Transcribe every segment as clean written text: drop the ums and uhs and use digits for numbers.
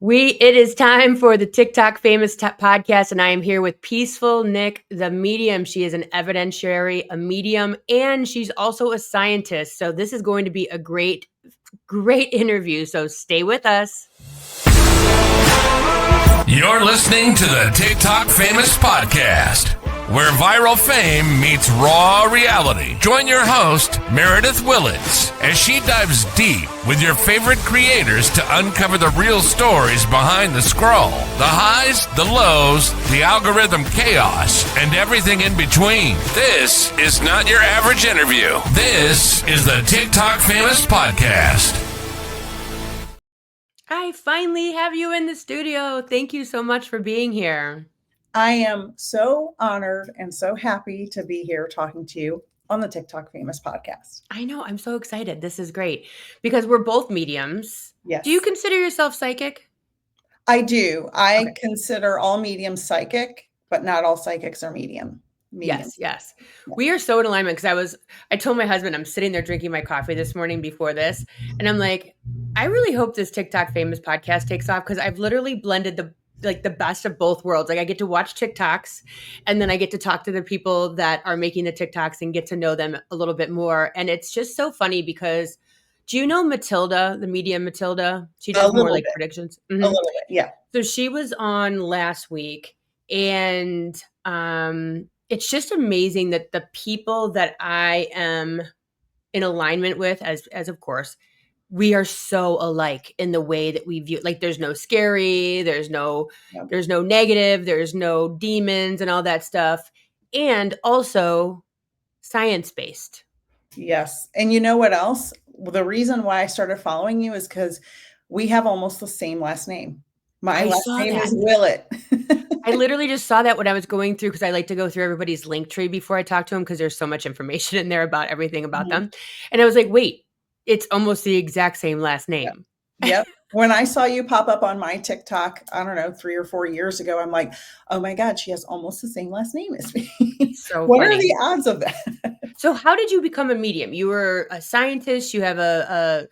It is time for the TikTok Famous podcast, and I am here with Peaceful Nick, the medium. She is an evidentiary, a medium, and she's also a scientist. So this is going to be a great interview. So stay with us. You're listening to the TikTok Famous podcast, where viral fame meets raw reality. Join your host, Meredith Willits, as she dives deep with your favorite creators to uncover the real stories behind the scroll, the highs, the lows, the algorithm chaos, and everything in between. This is not your average interview. This is the TikTok Famous podcast. I finally have you in the studio. Thank you so much for being here. I am so honored and so happy to be here talking to you on the TikTok Famous podcast. I know. I'm so excited. This is great because we're both mediums. Yes. Do you consider yourself psychic? I do. I consider all mediums psychic, but not all psychics are mediums. Yes. We are so in alignment because I told my husband, I'm sitting there drinking my coffee this morning before this, and I'm like, I really hope this TikTok Famous podcast takes off because I've literally blended the best of both worlds. Like I get to watch TikToks and then I get to talk to the people that are making the TikToks and get to know them a little bit more. And it's just so funny because do you know Matilda, the medium Matilda? She does more like predictions. Mm-hmm. A little bit, yeah. So she was on last week and it's just amazing that the people that I am in alignment with, as of course, we are so alike in the way that we view. Like, there's no scary, there's no negative, there's no demons and all that stuff, and also science-based. Yes, and you know what else? The reason why I started following you is because we have almost the same last name. My last name is Willett. I literally just saw that when I was going through, because I like to go through everybody's link tree before I talk to them because there's so much information in there about everything about them. And I was like, wait, it's almost the exact same last name. Yep. When I saw you pop up on my TikTok, I don't know, 3 or 4 years ago, I'm like, oh my God, she has almost the same last name as me. So what funny. Are the odds of that? So how did you become a medium? You were a scientist, you have a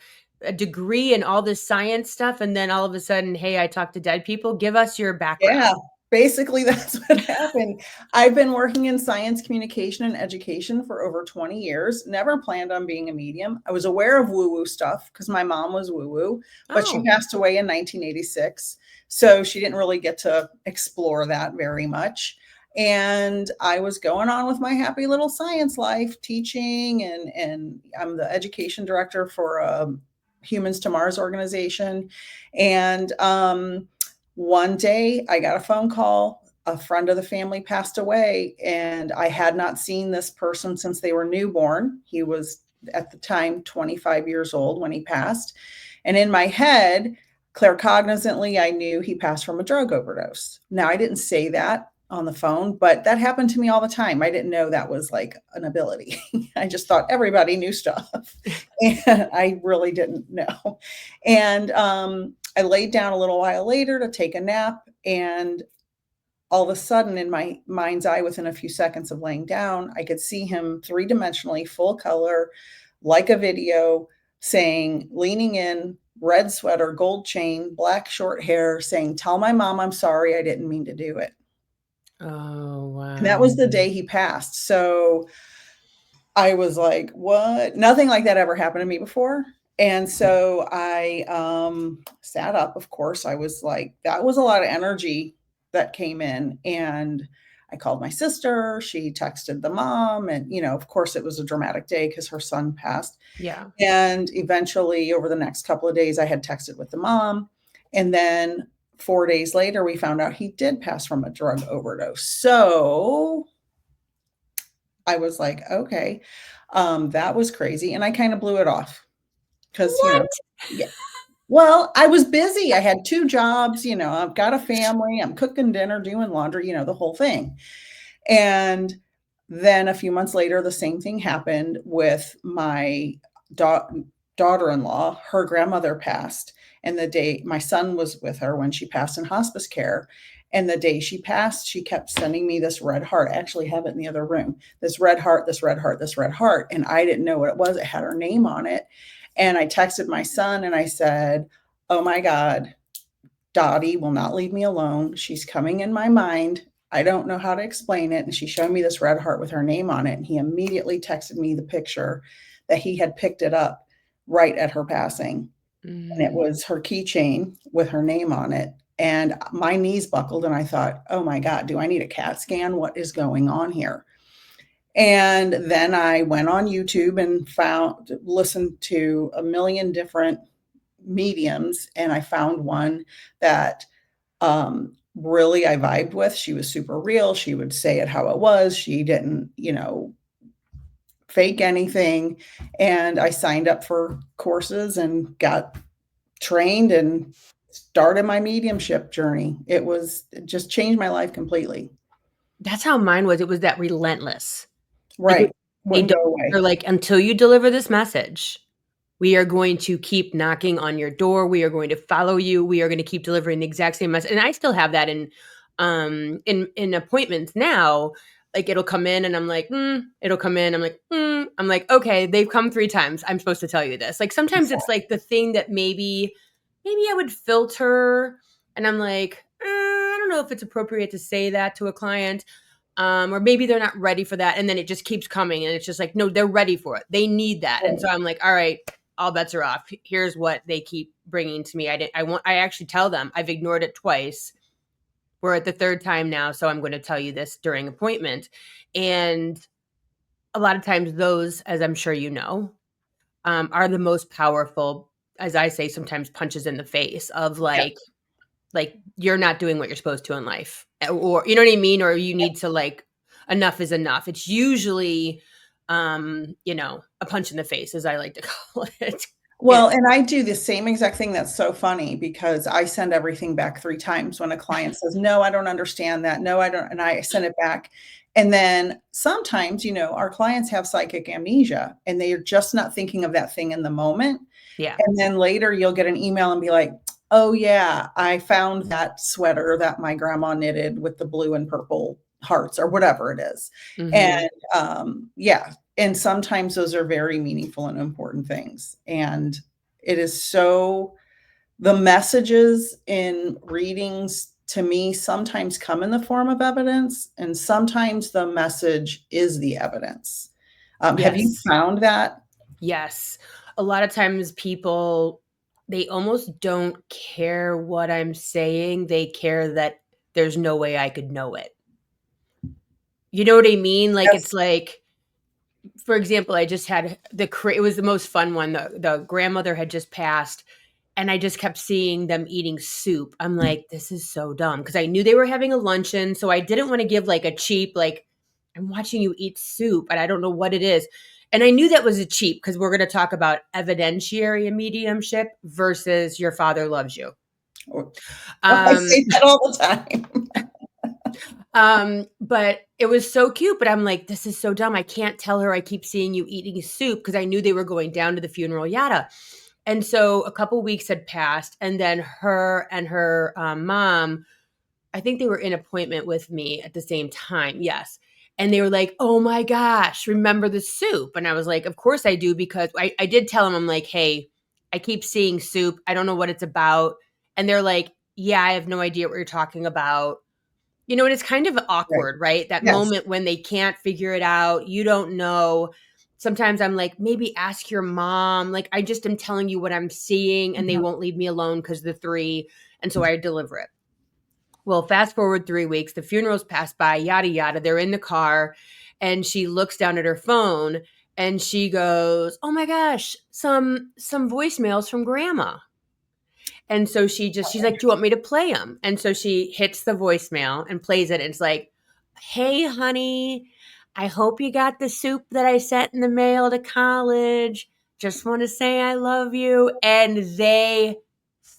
degree in all this science stuff, and then all of a sudden, hey, I talk to dead people. Give us your background. Yeah, basically that's what happened. I've been working in science communication and education for over 20 years. Never planned on being a medium. I was aware of woo-woo stuff because my mom was woo-woo, but she passed away in 1986. So she didn't really get to explore that very much. And I was going on with my happy little science life, teaching, and I'm the education director for Humans to Mars organization. And one day I got a phone call. A friend of the family passed away, and I had not seen this person since they were newborn. He was at the time 25 years old when he passed. And in my head, claircognizantly, I knew he passed from a drug overdose. Now, I didn't say that on the phone, but that happened to me all the time. I didn't know that was like an ability. I just thought everybody knew stuff, and I really didn't know. And I laid down a little while later to take a nap, and all of a sudden, in my mind's eye, within a few seconds of laying down, I could see him 3-dimensionally, full color, like a video, saying, leaning in, red sweater, gold chain, black short hair, saying, "Tell my mom I'm sorry, I didn't mean to do it." Oh, wow. And that was the day he passed. So I was like, what? Nothing like that ever happened to me before. And so I sat up, of course. I was like, that was a lot of energy that came in. And I called my sister. She texted the mom. And, of course, it was a dramatic day because her son passed. Yeah. And eventually, over the next couple of days, I had texted with the mom. And then 4 days later, we found out he did pass from a drug overdose. So I was like, okay, that was crazy. And I kind of blew it off because, well, I was busy. I had 2 jobs, I've got a family, I'm cooking dinner, doing laundry, the whole thing. And then a few months later, the same thing happened with my daughter-in-law. Her grandmother passed. And the day my son was with her when she passed in hospice care, and the day she passed, she kept sending me this red heart. I actually have it in the other room. This red heart, this red heart, this red heart. And I didn't know what it was. It had her name on it. And I texted my son and I said, oh my God, Dottie will not leave me alone. She's coming in my mind. I don't know how to explain it. And she showed me this red heart with her name on it. And he immediately texted me the picture that he had picked it up right at her passing. And it was her keychain with her name on it. And my knees buckled and I thought, oh my God, do I need a CAT scan? What is going on here? And then I went on YouTube and listened to a million different mediums. And I found one that really I vibed with. She was super real. She would say it how it was. She didn't, fake anything. And I signed up for courses and got trained and started my mediumship journey. It just changed my life completely. That's how mine was. It was that relentless. Right. Like, Wouldn't go away. they're like, until you deliver this message, we are going to keep knocking on your door. We are going to follow you. We are going to keep delivering the exact same message. And I still have that in appointments now. Like it'll come in and I'm like, it'll come in. I'm like, I'm like, okay, they've come 3 times. I'm supposed to tell you this. Like sometimes it's like the thing that maybe I would filter and I'm like, I don't know if it's appropriate to say that to a client. Or maybe they're not ready for that. And then it just keeps coming and it's just like, no, they're ready for it. They need that. And so I'm like, all right, all bets are off. Here's what they keep bringing to me. I actually tell them I've ignored it twice. We're at the 3rd time now. So I'm going to tell you this during appointment. And a lot of times those, as I'm sure you know, are the most powerful, as I say, sometimes punches in the face of like you're not doing what you're supposed to in life, or you know what I mean? Or you need to like, enough is enough. It's usually, a punch in the face, as I like to call it. Well, and I do the same exact thing. That's so funny because I send everything back 3 times when a client says, no, I don't understand that. No, I don't. And I send it back. And then sometimes, our clients have psychic amnesia and they are just not thinking of that thing in the moment. Yeah. And then later you'll get an email and be like, oh yeah, I found that sweater that my grandma knitted with the blue and purple hearts or whatever it is. Mm-hmm. And and sometimes those are very meaningful and important things. And it is the messages in readings to me sometimes come in the form of evidence, and sometimes the message is the evidence. Have you found that? Yes. A lot of times people, they almost don't care what I'm saying. They care that there's no way I could know it. You know what I mean? Like, Yes. it's like, for example, I just had it was the most fun one. The grandmother had just passed and I just kept seeing them eating soup. I'm like, this is so dumb. Cause I knew they were having a luncheon. So I didn't want to give like a cheap, like, I'm watching you eat soup and I don't know what it is. And I knew that was a cheap because we're going to talk about evidentiary and mediumship versus your father loves you. I say that all the time. But it was so cute, but I'm like, this is so dumb. I can't tell her I keep seeing you eating soup because I knew they were going down to the funeral, yada. And so a couple weeks had passed and then her and her mom, I think they were in appointment with me at the same time. Yes. And they were like, oh my gosh, remember the soup? And I was like, of course I do, because I did tell them, I'm like, hey, I keep seeing soup. I don't know what it's about. And they're like, yeah, I have no idea what you're talking about. And it's kind of awkward, right? That moment when they can't figure it out. You don't know. Sometimes I'm like, maybe ask your mom. Like, I just am telling you what I'm seeing and they won't leave me alone because the 3. And so I deliver it. Well, fast forward 3 weeks, the funerals pass by, yada, yada. They're in the car and she looks down at her phone and she goes, oh my gosh, some voicemails from grandma. And so she's like, do you want me to play them? And so she hits the voicemail and plays it. And it's like, hey, honey, I hope you got the soup that I sent in the mail to college. Just want to say I love you. And they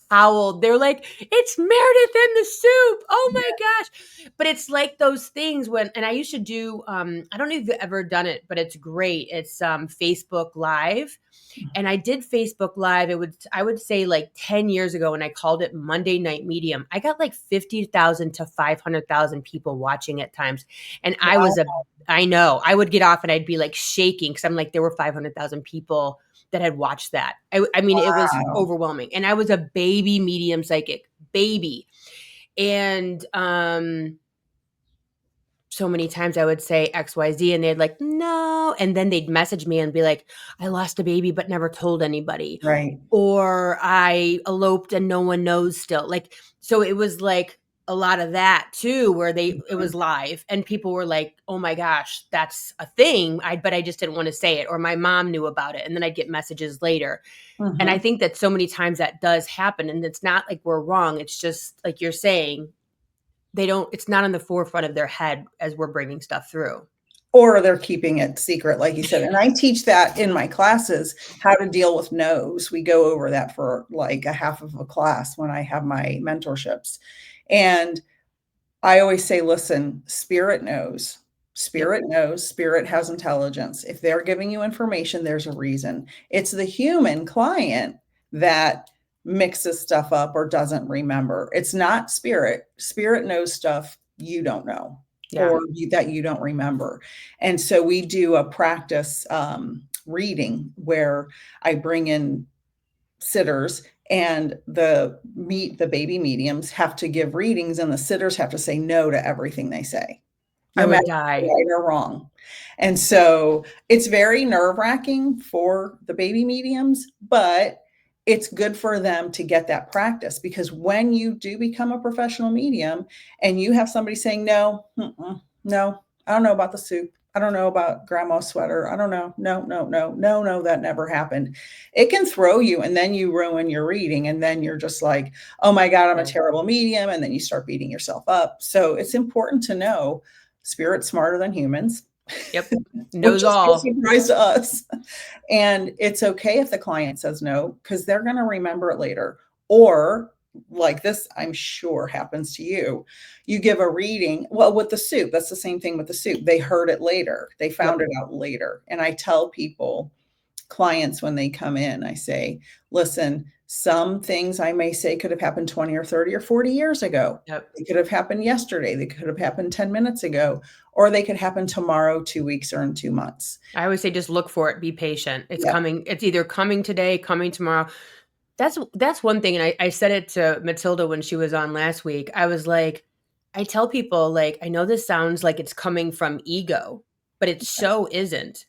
howled. They're like, it's Meredith and the soup. Oh my gosh. But it's like those things and I used to do, I don't know if you've ever done it, but it's great. It's Facebook Live. And I did Facebook Live. I would say like 10 years ago, and I called it Monday Night Medium. I got like 50,000 to 500,000 people watching at times. And I know, I would get off and I'd be like shaking because I'm like, there were 500,000 people that had watched that. I mean, It was overwhelming. And I was a baby medium psychic, baby. And so many times I would say XYZ and they'd like, no. And then they'd message me and be like, I lost a baby, but never told anybody. Right. Or I eloped and no one knows still. Like, so it was like a lot of that too, where it was live and people were like, oh my gosh, that's a thing. But I just didn't want to say it. Or my mom knew about it. And then I'd get messages later. And I think that so many times that does happen. And it's not like we're wrong. It's just like you're saying, it's not on the forefront of their head as we're bringing stuff through. Or they're keeping it secret, like you said. And I teach that in my classes, how to deal with no's. We go over that for like a half of a class when I have my mentorships. And I always say, listen, spirit knows. Spirit knows. Spirit has intelligence. If they're giving you information, there's a reason. It's the human client that mixes stuff up or doesn't remember. It's not spirit. Spirit knows stuff you don't know or that you don't remember. And so we do a practice reading where I bring in sitters and the baby mediums have to give readings and the sitters have to say no to everything they say. No matter right or wrong. And so it's very nerve-wracking for the baby mediums, but it's good for them to get that practice, because when you do become a professional medium and you have somebody saying, no, no, I don't know about the soup. I don't know about grandma's sweater. I don't know. No, that never happened. It can throw you and then you ruin your reading. And then you're just like, oh my God, I'm a terrible medium. And then you start beating yourself up. So it's important to know spirit's smarter than humans. Yep. Knows all. Which is no surprise to us. And it's okay if the client says no, because they're going to remember it later. Or like this, I'm sure happens to you. You give a reading. Well, with the soup, that's the same thing with the soup. They heard it later. They found it out later. And I tell people, clients, when they come in, I say, listen, some things I may say could have happened 20 or 30 or 40 years ago. They could have happened yesterday. They could have happened 10 minutes ago, or they could happen tomorrow, 2 weeks, or in 2 months. I always say, just look for it. Be patient. It's coming. It's either coming today, coming tomorrow. That's one thing. And I said it to Matilda when she was on last week. I was like, I tell people, like, I know this sounds like it's coming from ego, but it so isn't.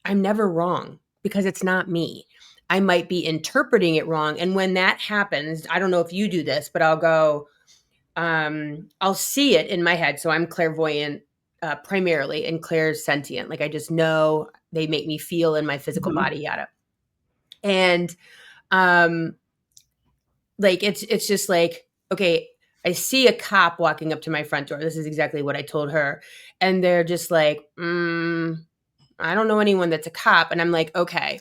I'm never wrong because it's not me. I might be interpreting it wrong. And when that happens, I don't know if you do this, but I'll go, I'll see it in my head. So I'm clairvoyant primarily, and Claire's sentient. Like, I just know they make me feel in my physical body, yada. And like, it's just like, okay, I see a cop walking up to my front door. This is exactly what I told her. And they're just like, I don't know anyone that's a cop. And I'm like, okay.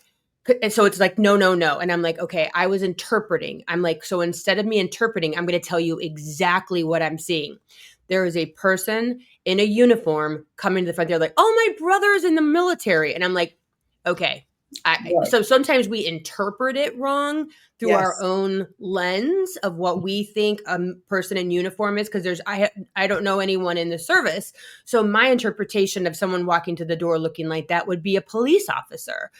And so it's like, no. And I'm like, okay, I was interpreting. I'm like, so instead of me interpreting, I'm going to tell you exactly what I'm seeing. There is a person in a uniform coming to the front. They're like, oh, my brother's in the military. And I'm like, okay. So sometimes we interpret it wrong through our own lens of what we think a person in uniform is. Because I don't know anyone in the service. So my interpretation of someone walking to the door looking like that would be a police officer.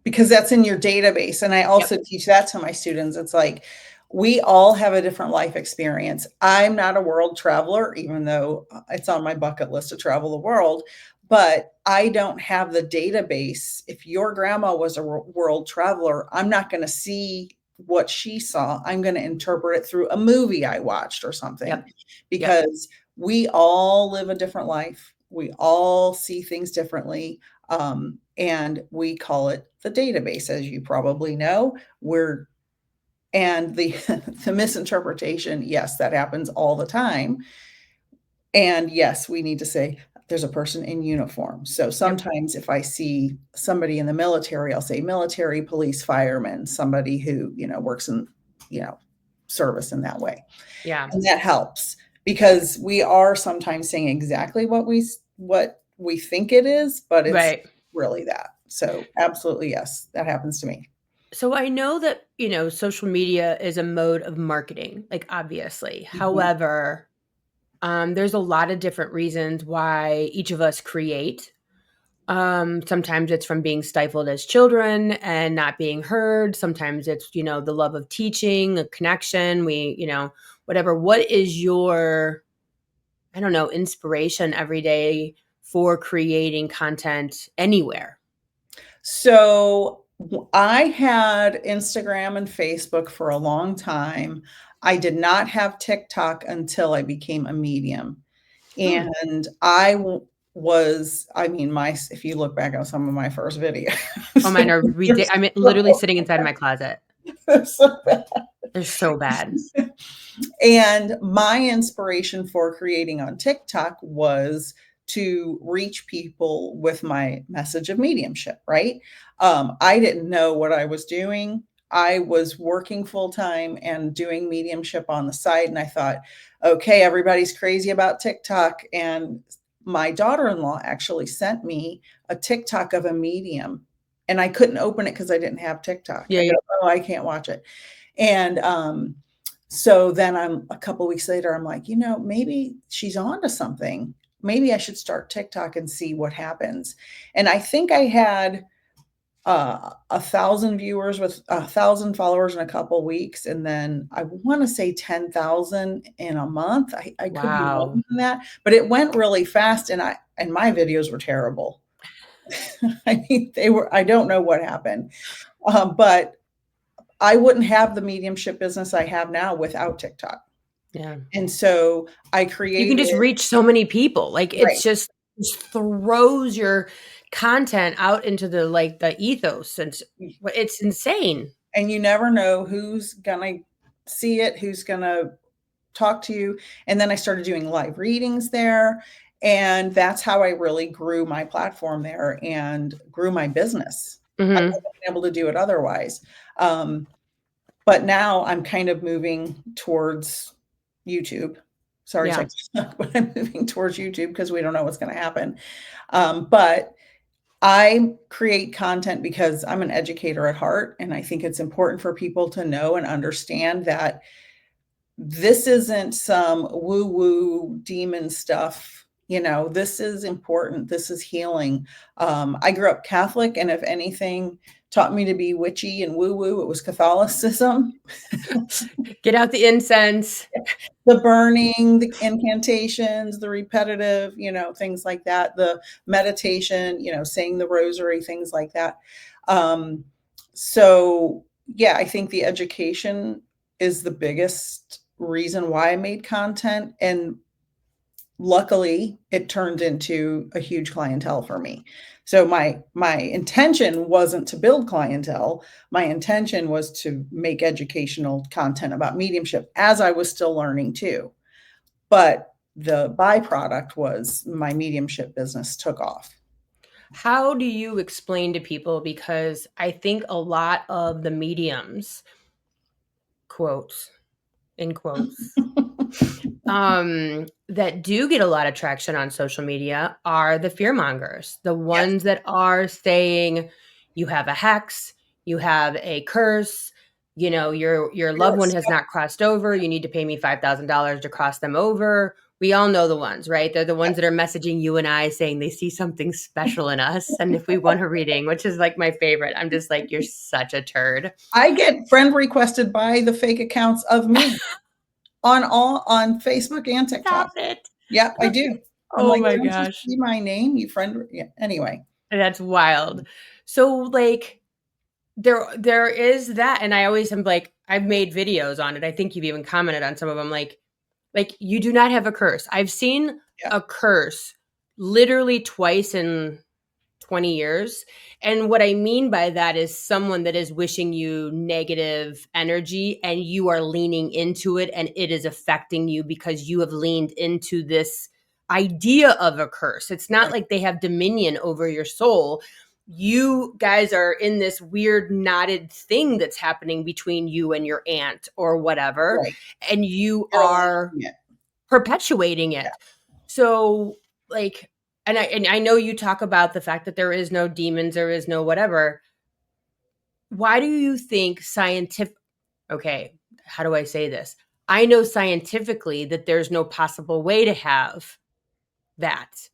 Because that's in your database. And I also teach that to my students. It's like, we all have a different life experience. I'm not a world traveler, even though it's on my bucket list to travel the world, but I don't have the database. If your grandma was a world traveler, I'm not going to see what she saw. I'm going to interpret it through a movie I watched or something, because we all live a different life. We all see things differently. And we call it the database, as you probably know. And the misinterpretation, yes, that happens all the time. And yes, we need to say there's a person in uniform. So sometimes if I see somebody in the military, I'll say military, police, fireman, somebody who, works in, service in that way. Yeah. And that helps, because we are sometimes saying exactly what we think it is, but it's really that. So absolutely, yes, that happens to me. So I know that, social media is a mode of marketing, like, obviously. However, there's a lot of different reasons why each of us create. Sometimes it's from being stifled as children and not being heard. Sometimes it's, the love of teaching, a connection. Whatever. What is your, I don't know, inspiration every day for creating content anywhere? So I had Instagram and Facebook for a long time. I did not have TikTok until I became a medium. Hmm. And if you look back on some of my first videos, Oh, mine are ridiculous. I'm literally sitting inside my closet. they're so bad. They're so bad. And my inspiration for creating on TikTok was to reach people with my message of mediumship, right? I didn't know what I was doing. I was working full time and doing mediumship on the side. And I thought, okay, everybody's crazy about TikTok. And my daughter in law actually sent me a TikTok of a medium, and I couldn't open it because I didn't have TikTok. Yeah, I go, oh, I can't watch it. And so then a couple weeks later, I'm like, maybe she's on to something. Maybe I should start TikTok and see what happens. And I think I had 1,000 viewers with 1,000 followers in a couple weeks. And then I want to say 10,000 in a month. I could be wow. wrong than that, but it went really fast. And my videos were terrible. I mean, I don't know what happened. But I wouldn't have the mediumship business I have now without TikTok. Yeah. And so I You created. can just reach so many people. Like Right. it's just throws your content out into the ethos, and it's insane. And you never know who's gonna see it, who's gonna talk to you. And then I started doing live readings there. And that's how I really grew my platform there and grew my business. I Mm-hmm. wouldn't have been able to do it otherwise. But now I'm kind of moving towards YouTube. Sorry, Yeah. but I'm moving towards YouTube because we don't know what's going to happen. But I create content because I'm an educator at heart. And I think it's important for people to know and understand that this isn't some woo-woo demon stuff. This is important. This is healing. I grew up Catholic, and if anything taught me to be witchy and woo-woo, it was Catholicism. Get out the incense. The burning, the incantations, the repetitive, things like that, the meditation, saying the rosary, things like that. So yeah, I think the education is the biggest reason why I made content. And luckily it turned into a huge clientele for me. So my intention wasn't to build clientele. My intention was to make educational content about mediumship as I was still learning too. But the byproduct was my mediumship business took off. How do you explain to people? Because I think a lot of the mediums, quotes, in quotes, that do get a lot of traction on social media are the fear mongers, the ones that are saying you have a hex, you have a curse, your loved one has not crossed over, you need to pay me $5,000 to cross them over. We all know the ones, right? They're the ones that are messaging you and I saying they see something special in us, and if we want a reading, which is like my favorite, I'm just like, you're such a turd. I get friend requested by the fake accounts of me on Facebook and TikTok. Stop it. Yeah, I do. I'm Oh like, my don't you gosh. see my name, you friend? Yeah. Anyway. That's wild. So like there is that, and I always am like, I've made videos on it. I think you've even commented on some of them. Like you do not have a curse. I've seen a curse literally twice in 20 years. And what I mean by that is someone that is wishing you negative energy and you are leaning into it and it is affecting you because you have leaned into this idea of a curse. It's not like they have dominion over your soul. You guys are in this weird knotted thing that's happening between you and your aunt or whatever. Right. And you are perpetuating it. So like, and I know you talk about the fact that there is no demons, there is no whatever. Why do you think okay, how do I say this? I know scientifically that there's no possible way to have that.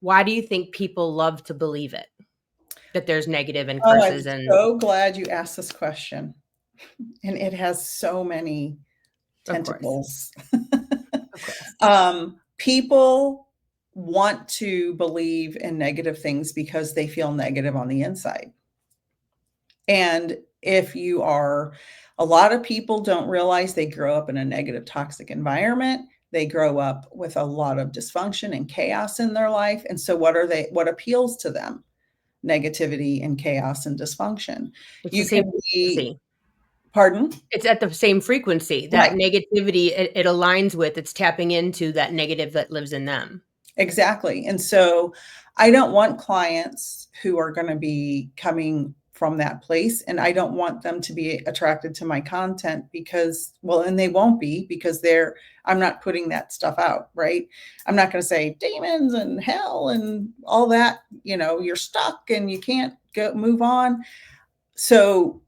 Why do you think people love to believe it? That there's negative and Oh, I'm curses and so glad you asked this question. And it has so many of course. tentacles. Of course. People want to believe in negative things because they feel negative on the inside. And if you are, a lot of people don't realize they grow up in a negative, toxic environment. They grow up with a lot of dysfunction and chaos in their life. And so what appeals to them? Negativity and chaos and dysfunction. It's the You same can be, frequency. pardon? It's at the same frequency. That Right. negativity it aligns with, it's tapping into that negative that lives in them. Exactly. And so I don't want clients who are going to be coming from that place. And I don't want them to be attracted to my content because, well, and they won't be because I'm not putting that stuff out, right? I'm not going to say demons and hell and all that, you're stuck and you can't move on. So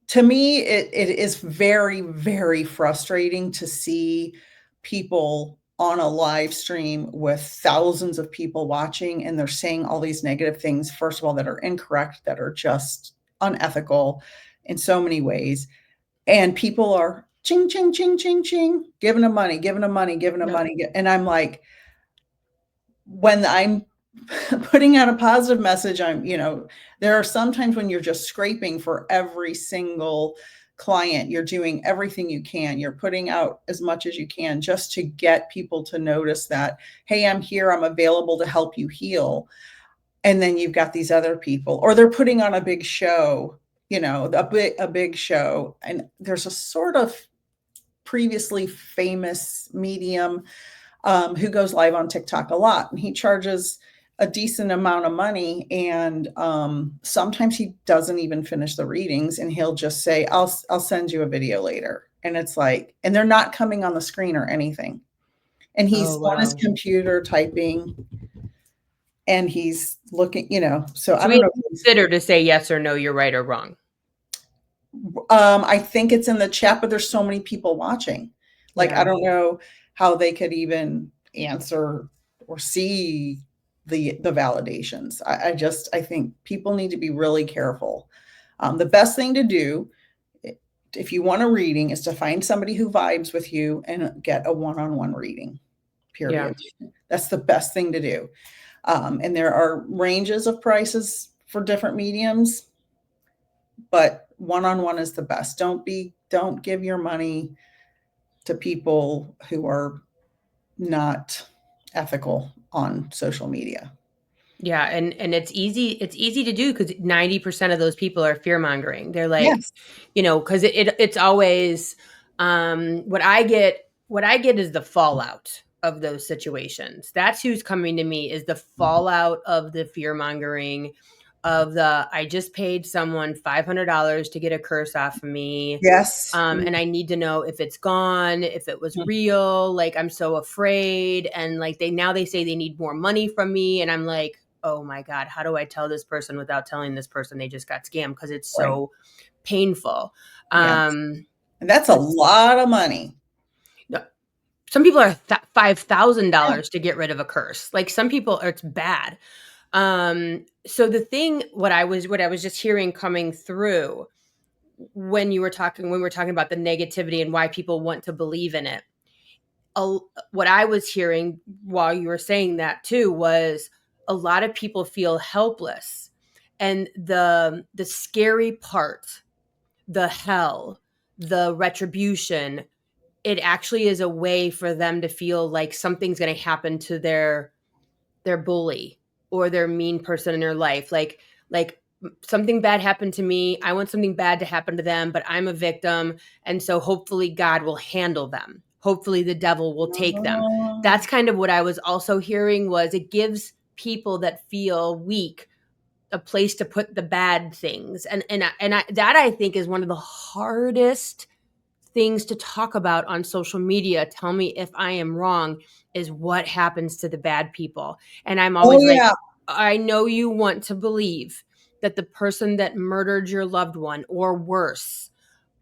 to me, it is very, very frustrating to see people on a live stream with thousands of people watching and they're saying all these negative things, first of all, that are incorrect, that are just unethical in so many ways. And people are ching, ching, ching, ching, ching, giving them money, giving them money, giving them Yep. money. And I'm like, when I'm putting out a positive message, there are sometimes when you're just scraping for every single client, you're doing everything you can. You're putting out as much as you can just to get people to notice that, hey, I'm here, I'm available to help you heal. And then you've got these other people, or they're putting on a big show, a big show. And there's a sort of previously famous medium who goes live on TikTok a lot, and he charges a decent amount of money. And sometimes he doesn't even finish the readings, and he'll just say, "I'll send you a video later." And it's like, and they're not coming on the screen or anything. And he's on his computer typing, and he's looking, So I So we don't have know. to consider to say yes or no, you're right or wrong. I think it's in the chat, but there's so many people watching. Like, Yeah. I don't know how they could even answer or see the validations. I think people need to be really careful. The best thing to do if you want a reading is to find somebody who vibes with you and get a one-on-one reading, period. Yeah. That's the best thing to do. And there are ranges of prices for different mediums, but one-on-one is the best. Don't give your money to people who are not ethical on social media. Yeah, and it's easy to do because 90% of those people are fear mongering. They're like, Yes. Because it's always what I get is the fallout of those situations. That's who's coming to me, is the fallout of the fear mongering, of the I just paid someone $500 to get a curse off of me. Yes. And I need to know if it's gone, if it was real. Like, I'm so afraid. And like they say they need more money from me. And I'm like, oh my God, how do I tell this person without telling this person they just got scammed? Because it's so painful. Yes. And that's a lot of money. Some people are $5,000 to get rid of a curse. Like, some people, it's bad. So the thing, what I was just hearing coming through when we were talking about the negativity and why people want to believe in it, what I was hearing while you were saying that too was a lot of people feel helpless, and the scary part, the hell, the retribution, it actually is a way for them to feel like something's going to happen to their bully or their mean person in their life. Like something bad happened to me. I want something bad to happen to them, but I'm a victim. And so hopefully God will handle them. Hopefully the devil will take them. That's kind of what I was also hearing, was it gives people that feel weak a place to put the bad things. And that I think is one of the hardest things to talk about on social media. Tell me if I am wrong, is what happens to the bad people. And I'm always like, I know you want to believe that the person that murdered your loved one or worse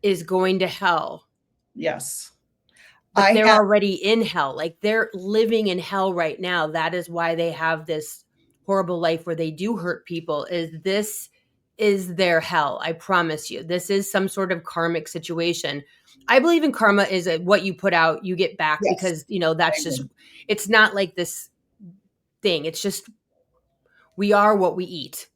is going to hell. Yes. but I they're have, already in hell. Like they're living in hell right now. That is why they have this horrible life where they do hurt people. This is their hell. I promise you. This is some sort of karmic situation. I believe in karma is what you put out, you get back, yes, because, I that's just, agree. it's not like this thing. It's just, we are what we eat.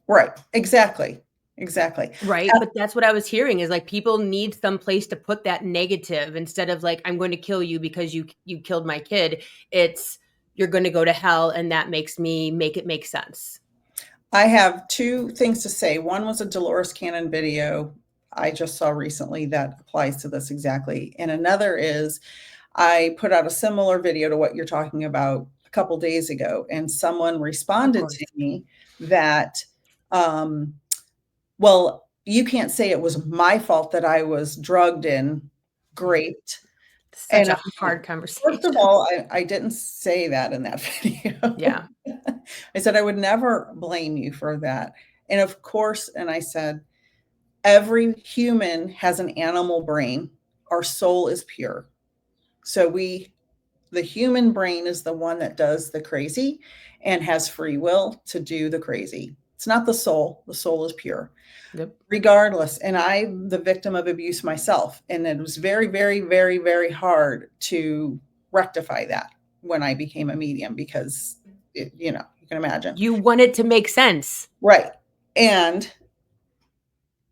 Right. Exactly. Exactly. Right. But that's what I was hearing is like people need some place to put that negative instead of like, I'm going to kill you because you killed my kid. It's you're going to go to hell. And that makes me make it make sense. I have two things to say. One was a Dolores Cannon video I just saw recently that applies to this exactly. And another is I put out a similar video to what you're talking about a couple days ago, and someone Of responded to course. me that, um, well, you can't say it was my fault that I was drugged and raped. Such And a I'm like, hard first of conversation. all, I didn't say that in that video. Yeah. I said I would never blame you for that. And of course, and I said, every human has an animal brain. Our soul is pure. So the human brain is the one that does the crazy and has free will to do the crazy. It's not the soul. The soul is pure. Yep. Regardless, and I'm the victim of abuse myself, and it was very, very, very, very hard to rectify that when I became a medium because you can imagine. You want it to make sense. Right. And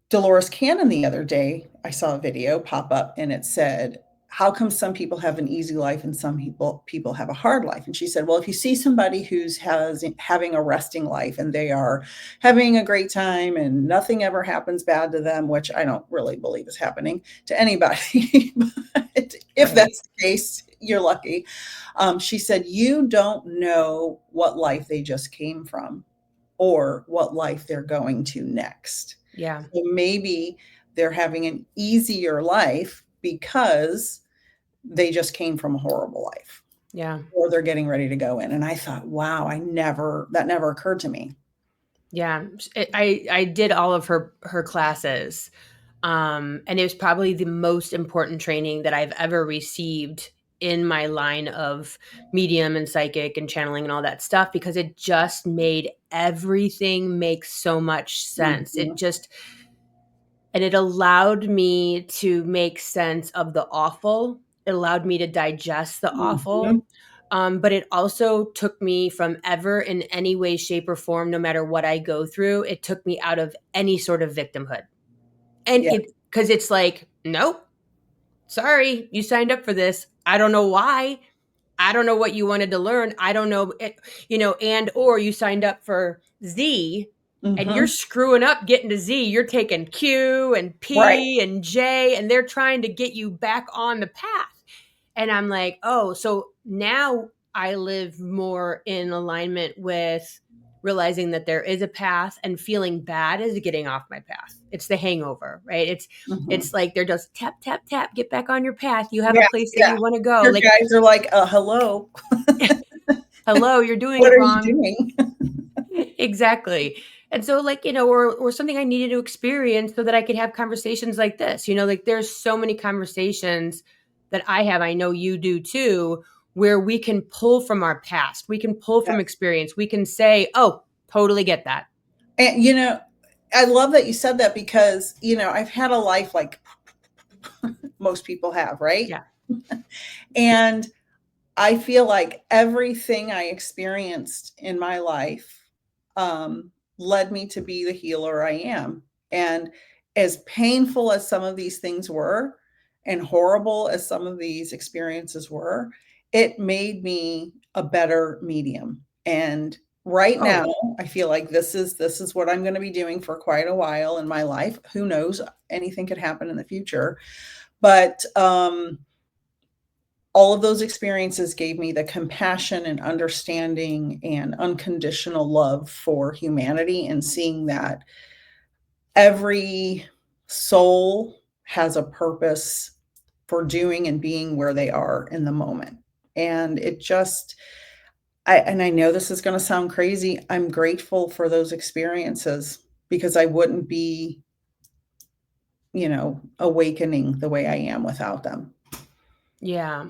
Dolores Cannon the other day, I saw a video pop up and it said, how come some people have an easy life and some people have a hard life? And she said, well, if you see somebody who's having a resting life and they are having a great time and nothing ever happens bad to them, which I don't really believe is happening to anybody, but if Right. that's the case, you're lucky. She said, you don't know what life they just came from or what life they're going to next. Yeah. So maybe they're having an easier life because they just came from a horrible life Yeah. or they're getting ready to go in. And I thought, wow, that never occurred to me. Yeah. I did all of her classes. And it was probably the most important training that I've ever received in my line of medium and psychic and channeling and all that stuff, because it just made everything make so much sense. Mhm. And it allowed me to make sense of the awful. It allowed me to digest the Mhm. awful. But it also took me from ever in any way, shape, or form, no matter what I go through, it took me out of any sort of victimhood. And Yeah. because it's like, nope, sorry, you signed up for this. I don't know why. I don't know what you wanted to learn. I don't know, and or you signed up for Z and you're Mhm. screwing up getting to Z. You're taking Q and Right. P and J, and they're trying to get you back on the path. And I'm like, oh, so now I live more in alignment with realizing that there is a path, and feeling bad is getting off my path. It's the hangover, right? It's Mhm. like they're just tap, tap, tap, get back on your path. You have a Yeah. place that Yeah. you want to go. Your Like, guys are like, hello. hello, you're doing What it are you wrong. doing? Exactly. And so, like, or something I needed to experience so that I could have conversations like this. Like there's so many conversations that I have, I know you do too, where we can pull from our past. We can pull from Yes. experience. We can say, oh, totally get that. And I love that you said that because, I've had a life like most people have, right? Yeah. And I feel like everything I experienced in my life led me to be the healer I am. And as painful as some of these things were, and horrible as some of these experiences were, it made me a better medium. And right now, Oh, I feel like this is what I'm going to be doing for quite a while in my life. Who knows? Anything could happen in the future. But all of those experiences gave me the compassion and understanding and unconditional love for humanity, and seeing that every soul has a purpose for doing and being where they are in the moment. And I know this is going to sound crazy. I'm grateful for those experiences because I wouldn't be, awakening the way I am without them. Yeah.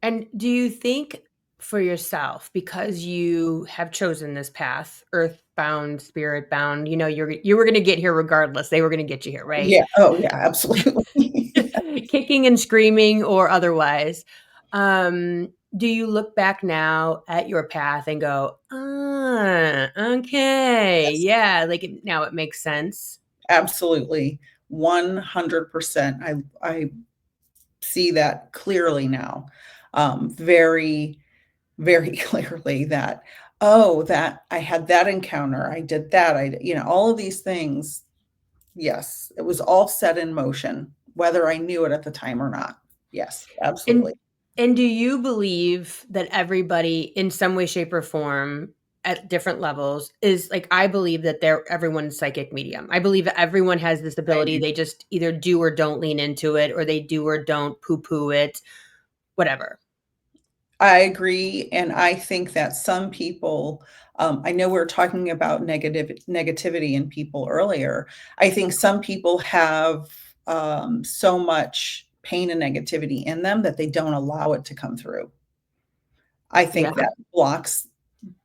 And do you think for yourself, because you have chosen this path, earthbound, spirit bound, you were going to get here regardless. They were going to get you here, right? Yeah. Oh, yeah, absolutely. Kicking and screaming or otherwise. Do you look back now at your path and go, okay, Yes, yeah, like now it makes sense? absolutely. 100%. I see that clearly now. Very, very clearly that, oh, that I had that encounter. I did that. All of these things. Yes, it was all set in motion, whether I knew it at the time or not. Yes, absolutely. And and do you believe that everybody in some way, shape, or form at different levels is like I believe that everyone's psychic medium. I believe that everyone has this I ability. do. They just either do or don't lean into it, or they do or don't poo-poo it, whatever. I agree, and I think that some people, I know we are talking about negativity in people earlier. I think some people have so much pain and negativity in them that they don't allow it to come through. I think Yeah. that blocks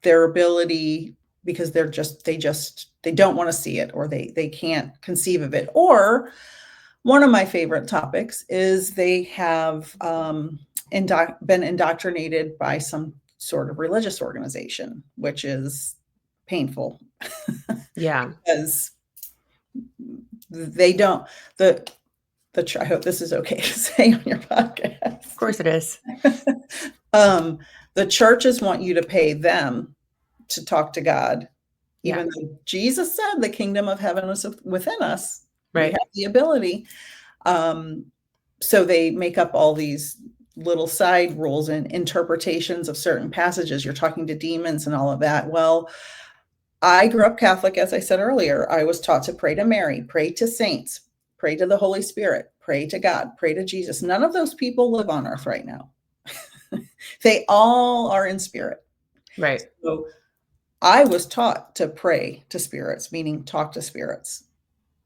their ability because they don't want to see it, or they can't conceive of it. Or one of my favorite topics is they have been indoctrinated by some sort of religious organization, which is painful Yeah. because they don't the I hope this is okay to say on your Of podcast. course it is. um, the churches want you to pay them to talk to God, Yeah. even though Jesus said the kingdom of heaven is within us. We Right. have the ability. Um, so they make up all these little side rules and interpretations of certain passages. You're talking to demons and all of that. Well, I grew up Catholic, as I said earlier. I was taught to pray to Mary, pray to saints, pray to the Holy Spirit, pray to God, pray to Jesus. None of those people live on earth right now. They all are in spirit. Right. So I was taught to pray to spirits, meaning talk to spirits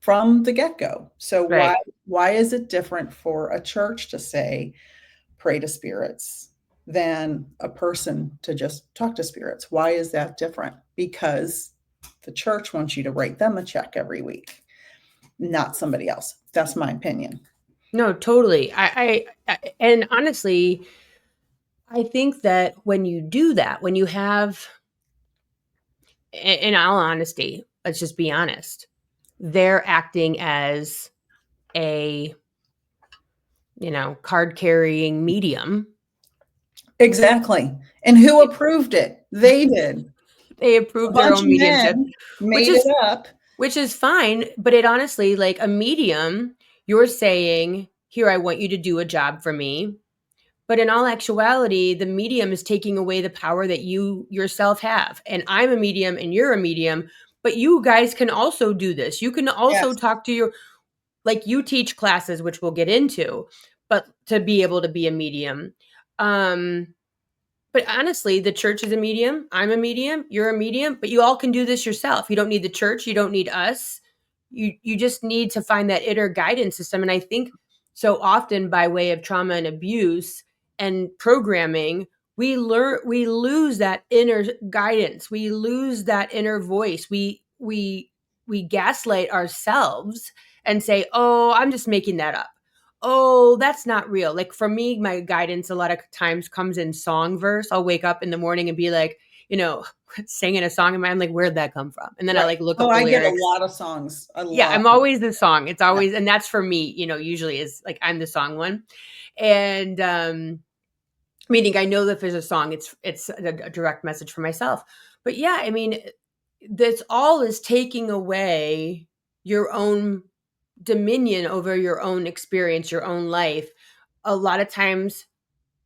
from the get-go. So why Right. why is it different for a church to say pray to spirits than a person to just talk to spirits? Why is that different? Because the church wants you to write them a check every week, not somebody else. That's my opinion. No, totally. And honestly, I think that when you do that, when you have, in all honesty, let's just be honest, they're acting as a, card carrying medium. Exactly. And who approved it? They did. They A approve their bunch of own mediumship, men which made it is up. which is fine, but it honestly, like a medium, you're saying, "Here, I want you to do a job for me." But in all actuality, the medium is taking away the power that you yourself have. And I'm a medium and you're a medium, but you guys can also do this. You can also Yes. talk to your, like you teach classes, which we'll get into, but to be able to be a medium. Um, but honestly, the church is a medium. I'm a medium. You're a medium, but you all can do this yourself. You don't need the church. You don't need us. You just need to find that inner guidance system. And I think so often by way of trauma and abuse and programming, we lose that inner guidance. We lose that inner voice. We gaslight ourselves and say, "Oh, I'm just making that up. Oh, that's not real." Like for me, my guidance a lot of times comes in song verse. I'll wake up in the morning and be like, singing a song in my mind, like, where'd that come from? And then I Right. like look Oh, up the I get a lyrics. lot of songs. A Yeah, lot. I'm always the song. It's Yeah. always, and that's for me, usually is like I'm the song one. And meaning I know that if there's a song, it's a direct message for myself. But yeah, I mean, this all is taking away your own dominion over your own experience, your own life. A lot of times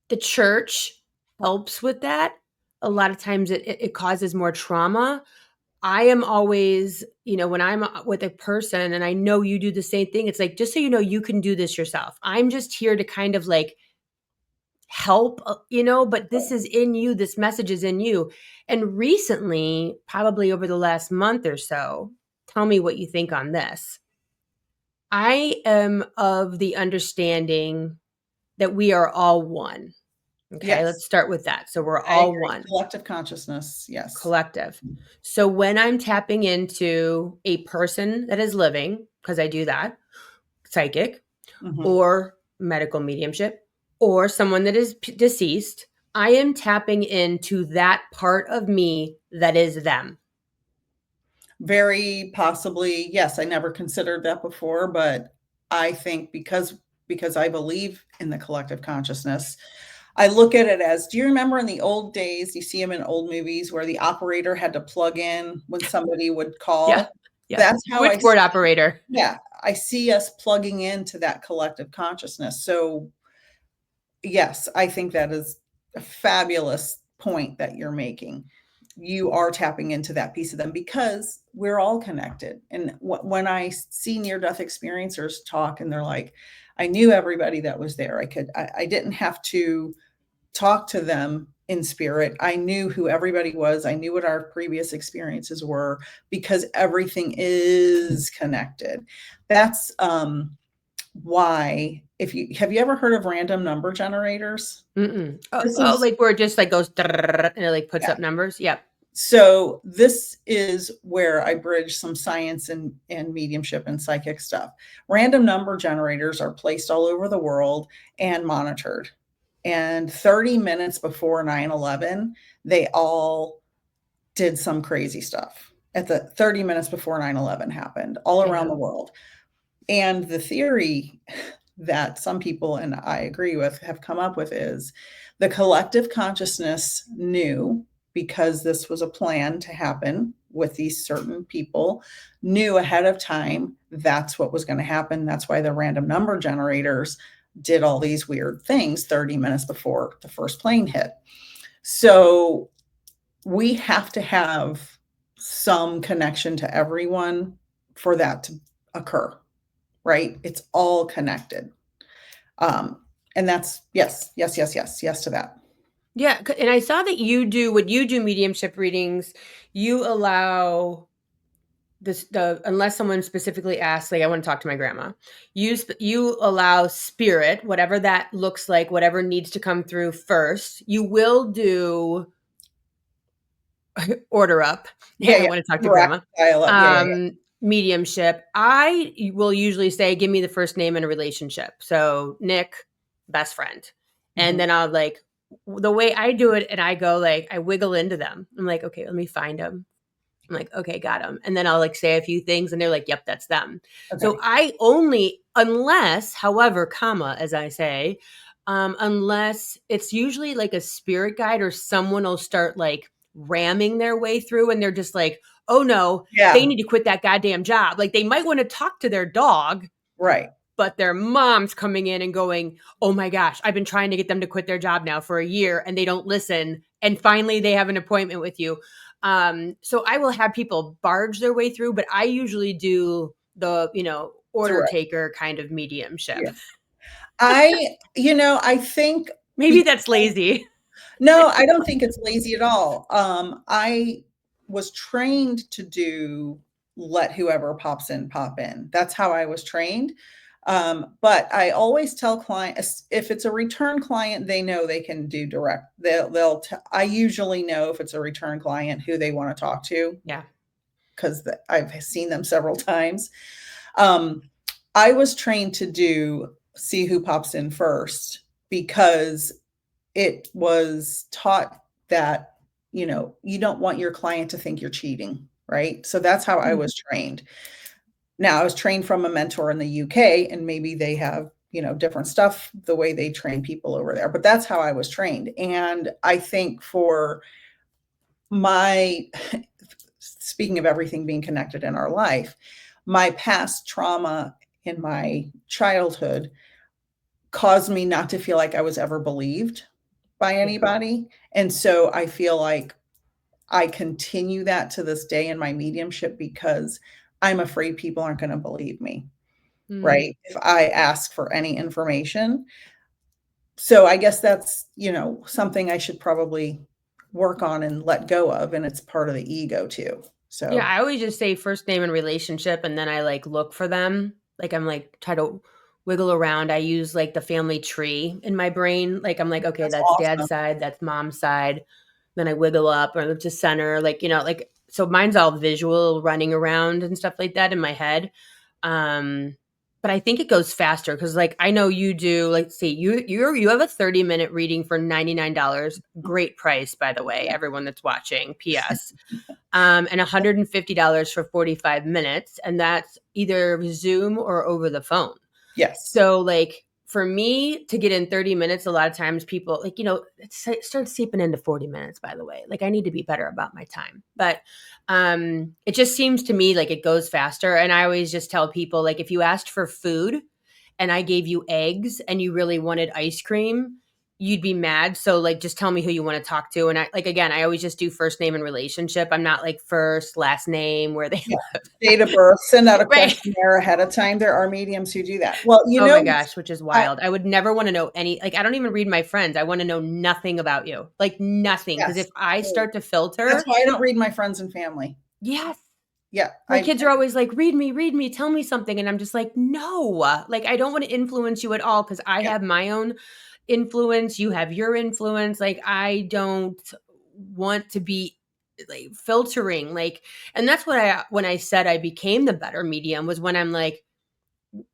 the church helps with that. A lot of times it causes more trauma. I am always, when I'm with a person and I know you do the same thing, it's like, just so you know, you can do this yourself. I'm just here to kind of like help, but this is in you. This message is in you. And recently, probably over the last month or so, tell me what you think on this. I am of the understanding that we are all one. Okay, Yes, let's start with that. So we're I all agree. one, Collective consciousness. Yes. collective. So when I'm tapping into a person that is living, because I do that, psychic Mhm. or medical mediumship, or someone that is deceased, I am tapping into that part of me that is them. Very possibly, yes. I never considered that before, but I think because I believe in the collective consciousness, I look at it as, do you remember in the old days, you see them in old movies where the operator had to plug in when somebody would Yeah. call? Yeah. That's how I Switchboard see, operator. yeah, I see us plugging into that collective consciousness. So yes, I think that is a fabulous point that you're making. You are tapping into that piece of them because we're all connected. And when I see near death experiencers talk and they're like, I knew everybody that was there. I didn't have to talk to them in spirit. I knew who everybody was. I knew what our previous experiences were because everything is connected. That's why, if you have you ever heard of random number generators? Mm-mm. This is, Like where it just like goes and it like puts yeah. up numbers. Yep. So this is where I bridge some science and mediumship and psychic stuff. Random number generators are placed all over the world and monitored. And 30 minutes before 9/11, they all did some crazy stuff. At the 30 minutes before 9/11 happened all around Yeah. the world. And the theory that some people, and I agree with, have come up with is the collective consciousness knew, because this was a plan to happen with these certain people, knew ahead of time that's what was going to happen. That's why the random number generators did all these weird things 30 minutes before the first plane hit. So we have to have some connection to everyone for that to occur, right? It's all connected. And that's yes, yes, yes, yes, yes to that. Yeah. And I saw that when you do mediumship readings, you allow unless someone specifically asks, like, I want to talk to my grandma, you allow spirit, whatever that looks like, whatever needs to come through first, you will do order up. Yeah, I yeah. want to talk to Correct. grandma. Dial up. Yeah, yeah, yeah. Mediumship. I will usually say, give me the first name and a relationship. So Nick, best friend. And Mhm. then I'll like, the way I do it, and I go like, I wiggle into them. I'm like, okay, let me find them. I'm like, okay, got them. And then I'll like say a few things and they're like, yep, that's them. So Okay. I only, unless, however, comma, as I say, unless it's usually like a spirit guide or someone will start like ramming their way through and they're just like, oh no, they Yeah. need to quit that goddamn job. Like they might want to talk to their dog, Right. but their mom's coming in and going, oh my gosh, I've been trying to get them to quit their job now for a year and they don't listen. And finally they have an appointment with you. So I will have people barge their way through, but I usually do the, order Direct. taker kind of mediumship. Yeah. I think Maybe because that's lazy. no, I don't think it's lazy at all. I was trained to do let whoever pops in pop in. That's how I was trained. But I always tell clients, if it's a return client, they know they can do direct. I usually know if it's a return client who they want to talk to Yeah. because I've seen them several times. Um, I was trained to see who pops in first because it was taught that, you don't want your client to think you're cheating, right? So that's how I was trained. Now, I was trained from a mentor in the UK, and maybe they have, different stuff, the way they train people over there, but that's how I was trained. And I think for my, speaking of everything being connected in our life, my past trauma in my childhood caused me not to feel like I was ever believed by anybody. And so I feel like I continue that to this day in my mediumship because I'm afraid people aren't going to believe me, Mm. right? If I ask for any information. So I guess that's, something I should probably work on and let go of. And it's part of the ego too. Yeah, So I always just say first name and relationship, and then I like look for them. Like I'm like try to wiggle around. I use like the family tree in my brain. Like I'm like, okay, That's that's dad's awesome. side, that's mom's side. Then I wiggle up or to center, like, like, so mine's all visual running around and stuff like that in my head. Um, but I think it goes faster because like I know you do, like, see, you have a 30-minute reading for $99. Great price, by the way, Yeah. everyone that's watching. PS. And $150 for 45 minutes. And that's either Zoom or over the phone. Yes. So like for me to get in 30 minutes, a lot of times people like, it starts seeping into 40 minutes, by the way. Like I need to be better about my time. But it just seems to me like it goes faster. And I always just tell people, like, if you asked for food and I gave you eggs and you really wanted ice cream, you'd be mad. So like just tell me who you want to talk to. And I, like, again, I always just do first name and relationship. I'm not like first, last name, where they Yeah. live. Date of birth, send out a Right. questionnaire ahead of time. There are mediums who do that. Well, Oh my gosh, which is I, wild. I would never want to know like, I don't even read my friends. I want to know nothing about you. Like nothing. Because if yes, I start to that's filter, why I don't read my friends and family. yes. Yeah. My kids are always like, read me, tell me something. And I'm just like, no, like, I don't want to influence you at all because I Yeah. have my own influence. You have your influence. Like, I don't want to be like filtering. Like, and that's what when I said I became the better medium was when I'm like,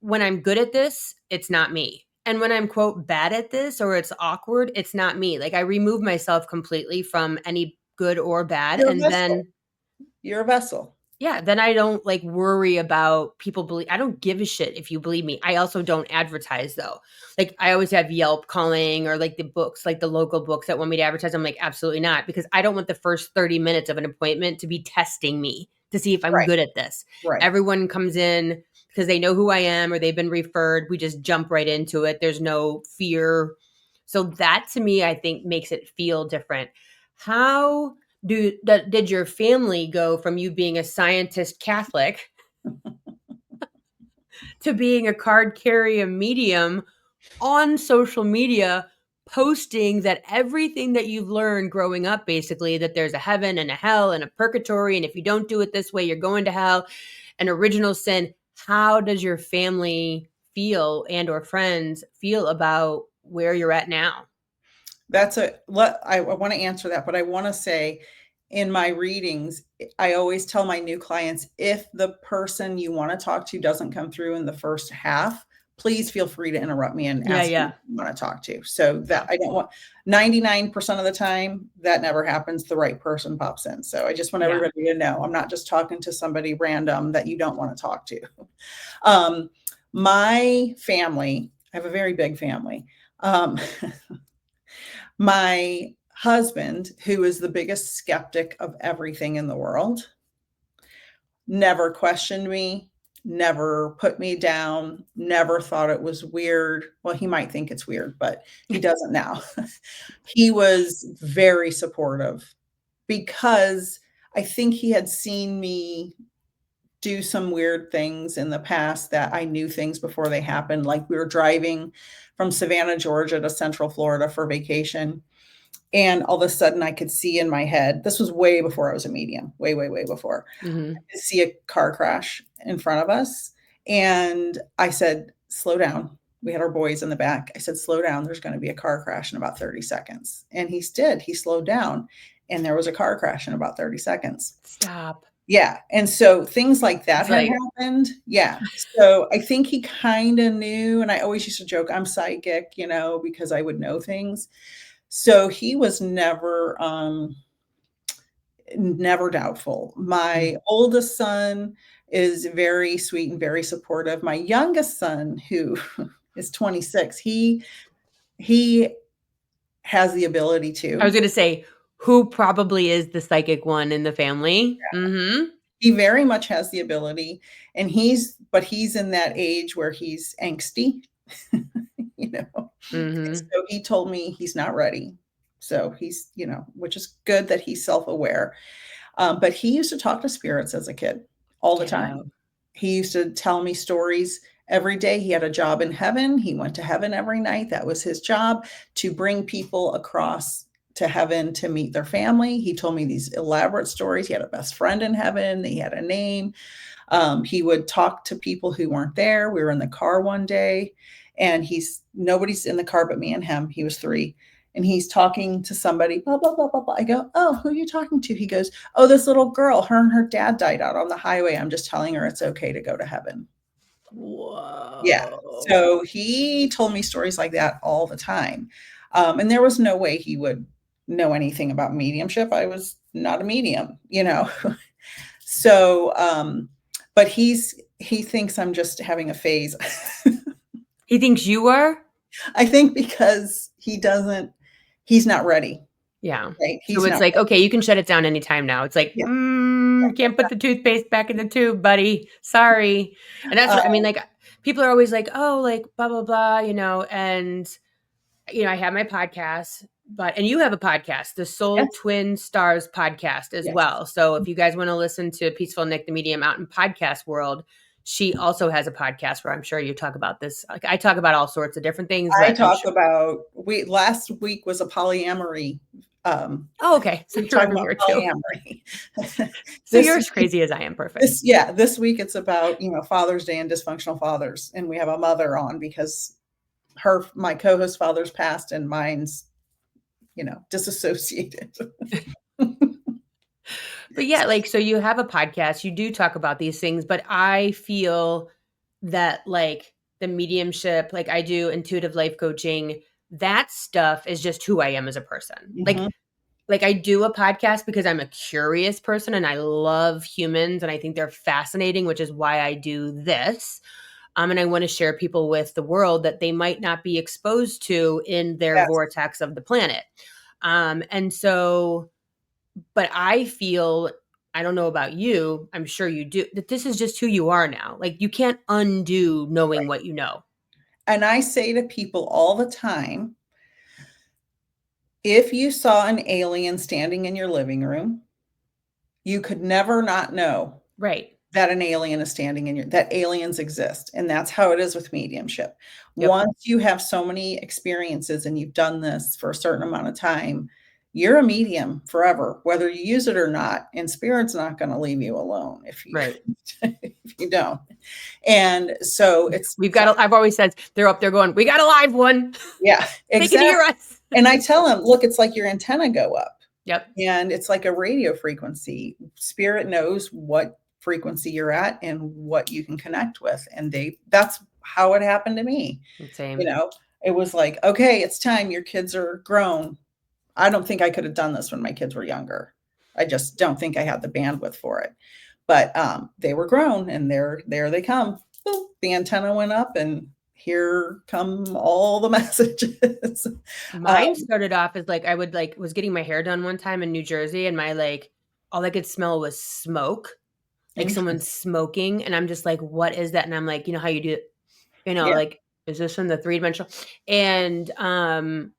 when I'm good at this, it's not me. And when I'm quote bad at this or it's awkward, it's not me. Like, I remove myself completely from any good or bad. You're a And vessel. then You're a vessel. yeah, then I don't like worry about people believe. I don't give a shit if you believe me. I also don't advertise though. Like I always have Yelp calling or like the books, like the local books that want me to advertise. I'm like, absolutely not, because I don't want the first 30 minutes of an appointment to be testing me to see if I'm Right. good at this. Right. Everyone comes in because they know who I am or they've been referred. We just jump right into it. There's no fear. So that to me, I think makes it feel different. How did your family go from you being a scientist Catholic to being a card carrying medium on social media, posting that everything that you've learned growing up, basically, that there's a heaven and a hell and a purgatory, and if you don't do it this way, you're going to hell, an original sin? How does your family feel and or friends feel about where you're at now? I want to answer that, but I want to say in my readings, I always tell my new clients, if the person you want to talk to doesn't come through in the first half, please feel free to interrupt me and ask me who you want to talk to. So that I don't want 99% of the time that never happens. The right person pops in. So I just want everybody to know I'm not just talking to somebody random that you don't want to talk to. My family, I have a very big family. My husband, who is the biggest skeptic of everything in the world, never questioned me, never put me down, never thought it was weird. Well, he might think it's weird, but he doesn't now. He was very supportive because I think he had seen me do some weird things in the past that I knew things before they happened. Like we were driving from Savannah, Georgia to Central Florida for vacation. And all of a sudden I could see in my head, this was way before I was a medium, way, way, way before. Mm-hmm. I could see a car crash in front of us. And I said, slow down. We had our boys in the back. I said, slow down. There's going to be a car crash in about 30 seconds. And he did. He slowed down and there was a car crash in about 30 seconds. Stop. Yeah. And so things like that had happened. Yeah. So I think he kind of knew. And I always used to joke, I'm psychic, because I would know things. So he was never doubtful. My oldest son is very sweet and very supportive. My youngest son, who is 26, he has the ability to. I was going to say, who probably is the psychic one in the family? Yeah. Mm-hmm. He very much has the ability, and he's in that age where he's angsty, Mm-hmm. So he told me he's not ready. So he's, which is good that he's self-aware. But he used to talk to spirits as a kid all the time. He used to tell me stories every day. He had a job in heaven. He went to heaven every night. That was his job, to bring people across to heaven to meet their family. He told me these elaborate stories. He had a best friend in heaven. He had a name. He would talk to people who weren't there. We were in the car one day, and nobody's in the car but me and him. He was 3. And he's talking to somebody, blah, blah, blah, blah, blah. I go, oh, who are you talking to? He goes, oh, this little girl, her and her dad died out on the highway. I'm just telling her it's okay to go to heaven. Yeah. Whoa. So he told me stories like that all the time. And there was no way he would know anything about mediumship. I was not a medium, So, but he thinks I'm just having a phase. He thinks you are? I think because he's not ready. Yeah. Right? So it's like, okay, you can shut it down anytime now. It's like, Yeah. Can't put the toothpaste back in the tube, buddy. Sorry. And that's what I mean. Like, people are always like, oh, like, blah, blah, blah, and, I have my podcast, and you have a podcast, the Soul Yes. Twin Stars podcast as Yes. well. So if you guys want to listen to Peaceful Nick, the medium out in podcast world, she also has a podcast where I'm sure you talk about this. Like, I talk about all sorts of different things. I talk about, last week was a polyamory. Oh, okay. So we you're talk over about here too. polyamory. So you're as crazy as I am. Perfect. This week it's about, Father's Day and dysfunctional fathers. And we have a mother on because my co-host father's passed and mine's, disassociated. But yeah, like, so you have a podcast, you do talk about these things, but I feel that like the mediumship, like I do intuitive life coaching, that stuff is just who I am as a person. Mm-hmm. Like I do a podcast because I'm a curious person and I love humans and I think they're fascinating, which is why I do this. And I want to share people with the world that they might not be exposed to in their vortex of the planet. And so, but I feel, I don't know about you, I'm sure you do, that this is just who you are now. Like you can't undo knowing what you know. And I say to people all the time, if you saw an alien standing in your living room, you could never not know. Right. That an alien is standing that aliens exist. And that's how it is with mediumship. Yep. Once you have so many experiences and you've done this for a certain amount of time, you're a medium forever, whether you use it or not. And spirit's not going to leave you alone if you, if you don't. And so I've always said they're up there going, we got a live one. Yeah, exactly. They can hear us. And I tell them, look, it's like your antenna go up. Yep. And it's like a radio frequency. Spirit knows what frequency you're at and what you can connect with. And that's how it happened to me. Same. It was like, okay, it's time. Your kids are grown. I don't think I could have done this when my kids were younger. I just don't think I had the bandwidth for it. But they were grown and there they come. Boom, the antenna went up and here come all the messages. Mine started off as like, I was getting my hair done one time in New Jersey and all I could smell was smoke, like someone smoking. And I'm just like, what is that? And I'm like, how you do it? Like, is this from the 3-dimensional? And I'm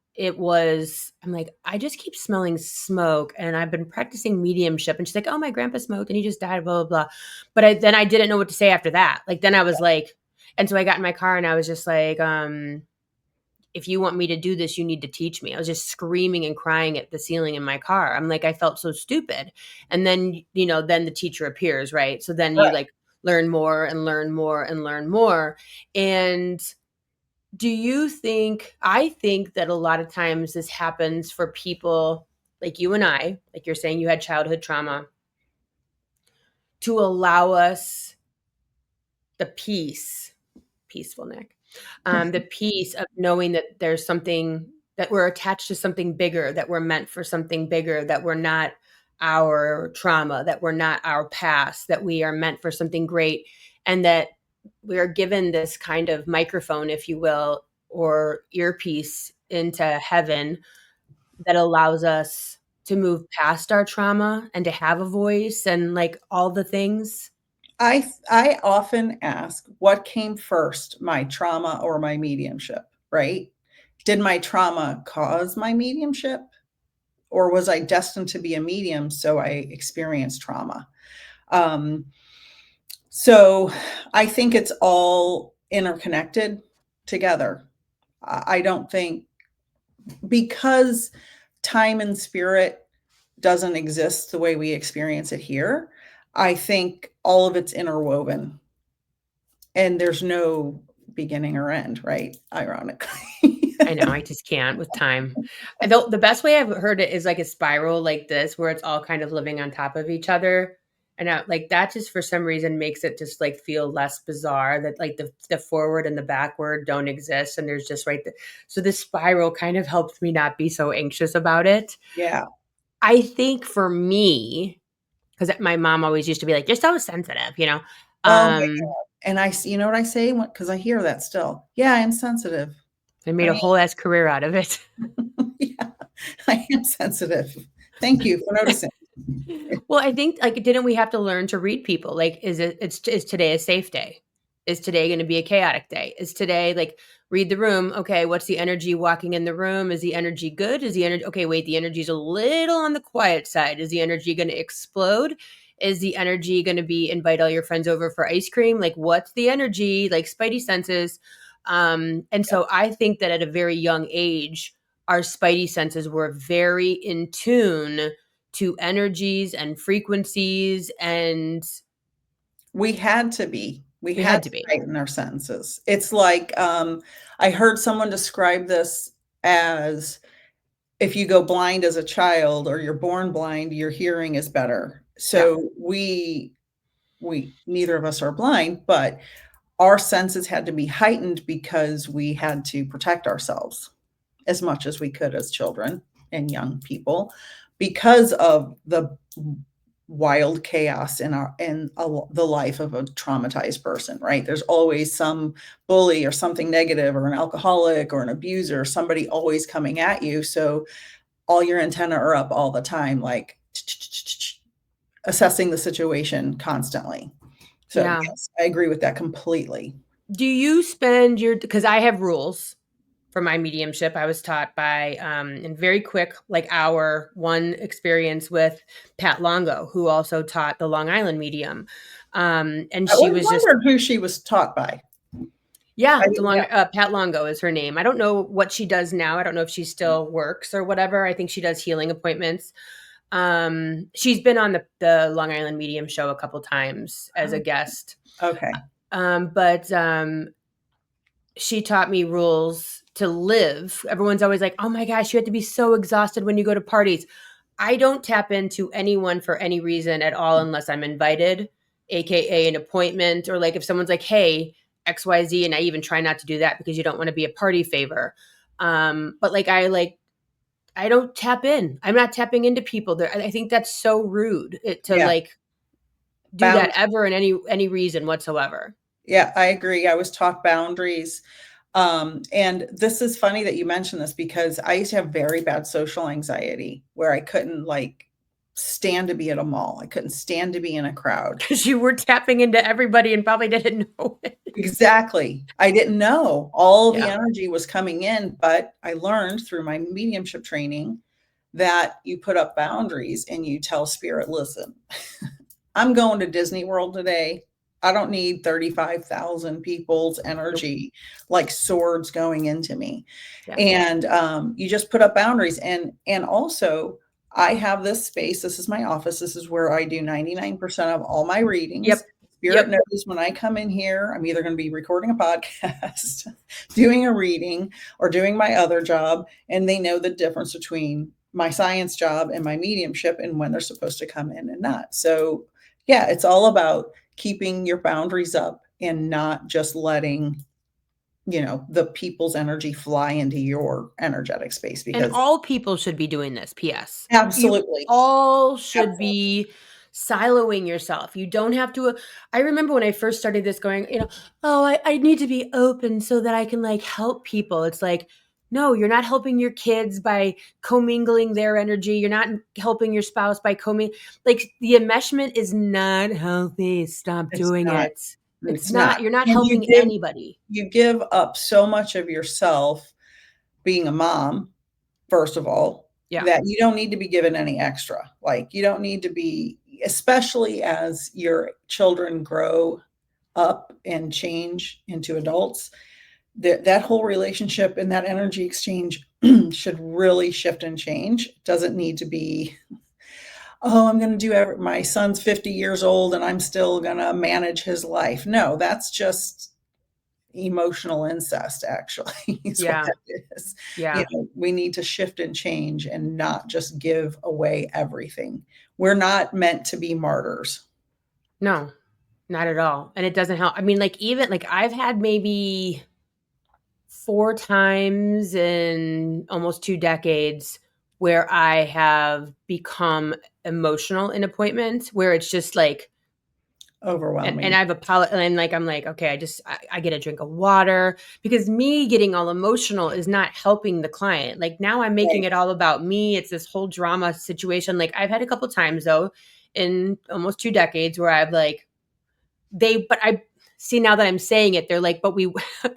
like, I just keep smelling smoke and I've been practicing mediumship. And she's like, oh, my grandpa smoked and he just died, blah, blah, blah. But then I didn't know what to say after that. Like, then I was like, and so I got in my car and I was just like, if you want me to do this, you need to teach me. I was just screaming and crying at the ceiling in my car. I'm like, I felt so stupid. And then, then the teacher appears, right? So then you like learn more and learn more and learn more. And do you think, I think that a lot of times this happens for people like you and I, like you're saying you had childhood trauma, to allow us the peaceful Nick, the peace of knowing that there's something, that we're attached to something bigger, that we're meant for something bigger, that we're not our trauma, that we're not our past, that we are meant for something great, and that we are given this kind of microphone, if you will, or earpiece into heaven that allows us to move past our trauma and to have a voice and like all the things. I often ask, what came first, my trauma or my mediumship, right? Did my trauma cause my mediumship? Or was I destined to be a medium, so I experienced trauma? So I think it's all interconnected together. I don't think, because time and spirit doesn't exist the way we experience it here, I think all of it's interwoven and there's no beginning or end, right? Ironically. I know, I just can't with time. The best way I've heard it is like a spiral like this, where it's all kind of living on top of each other. And like that just for some reason makes it just like feel less bizarre that like the forward and the backward don't exist. And there's just so this spiral kind of helps me not be so anxious about it. Yeah. I think for me, because my mom always used to be like, "You're so sensitive," you know. Oh my God. And you know what I say? Because I hear that still. Yeah, I'm sensitive. I made a whole ass career out of it. Yeah, I am sensitive. Thank you for noticing. Well, I think like didn't we have to learn to read people? Like, is today a safe day? Is today going to be a chaotic day? Is today like read the room? Okay, what's the energy walking in the room? Is the energy good? Is the energy okay? Wait, the energy's a little on the quiet side. Is the energy going to explode? Is the energy going to be invite all your friends over for ice cream? Like, what's the energy? Like spidey senses. And so I think that at a very young age, our spidey senses were very in tune to energies and frequencies, and We had to be. We we had had to to be. heighten our senses. It's like I heard someone describe this as if you go blind as a child or you're born blind, your hearing is better. Yeah. So we neither of us are blind, but our senses had to be heightened because we had to protect ourselves as much as we could as children and young people because of the wild chaos the life of a traumatized person, right? There's always some bully or something negative or an alcoholic or an abuser or somebody always coming at you. So all your antenna are up all the time, like assessing the situation constantly. So Yeah. yes, I agree with that completely. Do you spend your because I have rules for my mediumship. I was taught by in very quick, like hour one experience with Pat Longo, who also taught the Long Island medium. And I she always was just wondered who she was taught by. yeah, I the didn't long know. Pat Longo is her name. I don't know what she does now. I don't know if she still works or whatever. I think she does healing appointments. She's been on the Long Island Medium show a couple times as a guest. Okay. But she taught me rules to live. Everyone's always like, "Oh my gosh, you have to be so exhausted when you go to parties." I don't tap into anyone for any reason at all unless I'm invited, aka an appointment, or like if someone's like, "Hey, XYZ," and I even try not to do that because you don't want to be a party favor. But I don't tap in. I'm not tapping into people. There, I think that's so rude to Yeah. like do that Bound. ever in any reason whatsoever. Yeah, I agree. I was taught boundaries. And this is funny that you mentioned this because I used to have very bad social anxiety where I couldn't like stand to be at a mall. I couldn't stand to be in a crowd. Because you were tapping into everybody and probably didn't know it. Exactly. I didn't know all the Yeah. energy was coming in, but I learned through my mediumship training that you put up boundaries and you tell spirit, listen, I'm going to Disney World today. I don't need 35,000 people's energy like swords going into me. Yeah. And you just put up boundaries. And also, I have this space. This is my office. This is where I do 99% of all my readings. Yep. Spirit knows when I come in here, I'm either going to be recording a podcast, doing a reading, or doing my other job. And they know the difference between my science job and my mediumship and when they're supposed to come in and not. So, yeah, it's all about keeping your boundaries up and not just letting the people's energy fly into your energetic space And because all people should be doing this, PS. You absolutely. all should Absolutely. be siloing yourself. You don't have to I remember when I first started this going, "Oh, I need to be open so that I can, like, help people." It's like, no, you're not helping your kids by commingling their energy. You're not helping your spouse by like, the enmeshment is not healthy. Stop It's doing not. it. It's It's not. not. You're not And helping anybody. you give up so much of yourself being a mom, first of all, Yeah. that you don't need to be given any extra. Like you don't need to be, especially as your children grow up and change into adults, that whole relationship and that energy exchange should really shift and change. It doesn't need to be oh, I'm going to do my son's 50 years old and I'm still going to manage his life. No, that's just emotional incest, actually, is what Yeah. it is. Yeah. We need to shift and change and not just give away everything. We're not meant to be martyrs. No, not at all. And it doesn't help. I mean, like, even like I've had maybe 4 times in almost 2 decades where I have become emotional in appointments where it's just like, and Overwhelming. I've apologized, and like I'm like, okay, I get a drink of water, because me getting all emotional is not helping the client. Like, now I'm making Right. it all about me. It's this whole drama situation. Like, I've had a couple times though in almost 2 decades where I've like, but I see, now that I'm saying it, they're like, but we,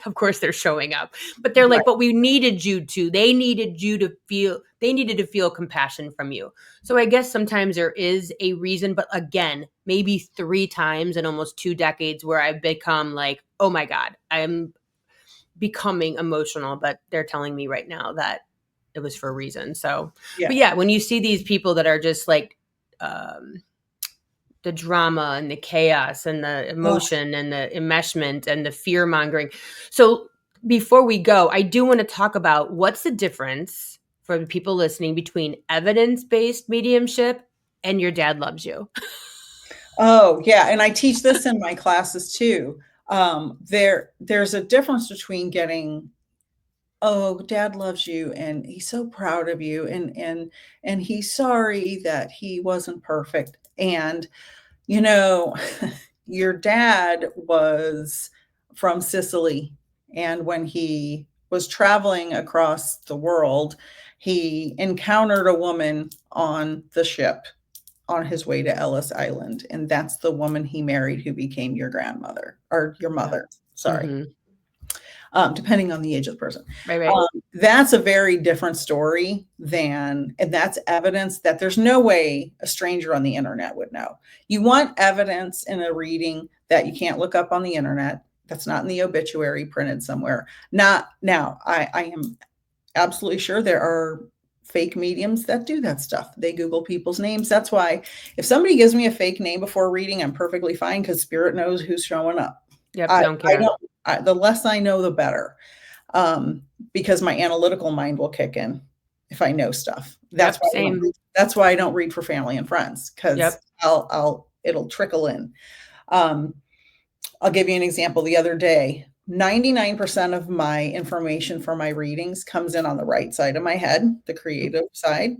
of course they're showing up, but they're like, Right. but we needed you to, they needed to feel compassion from you. So I guess sometimes there is a reason, but again, maybe 3 times in almost 2 decades where I've become like, oh my God, I'm becoming emotional, but they're telling me right now that it was for a reason. So, Yeah. but yeah, when you see these people that are just like, the drama and the chaos and the Oh, emotion and the enmeshment and the fear mongering. So before we go, I do want to talk about what's the difference for the people listening between evidence-based mediumship and your dad loves you. oh, yeah. And I teach this in my classes too. There's a difference between getting, oh, dad loves you and he's so proud of you and he's sorry that he wasn't perfect. And you know, your dad was from Sicily, and when he was traveling across the world, he encountered a woman on the ship on his way to Ellis Island, and that's the woman he married who became your grandmother or your Yeah. mother. Sorry. Mm-hmm. Depending on the age of the person. Right, right. That's a very different story and that's evidence that there's no way a stranger on the internet would know. You want evidence in a reading that you can't look up on the internet. That's not in the obituary printed somewhere. Not now. I am absolutely sure there are fake mediums that do that stuff. They Google people's names. That's why if somebody gives me a fake name before reading, I'm perfectly fine because spirit knows who's showing up. Yep, I, don't I care. don't, the less I know, the better. Because my analytical mind will kick in if I know stuff. Yep, same. That's why I don't read for family and friends, because Yep. it'll trickle in. I'll give you an example. The other day, 99% of my information for my readings comes in on the right side of my head, the creative side,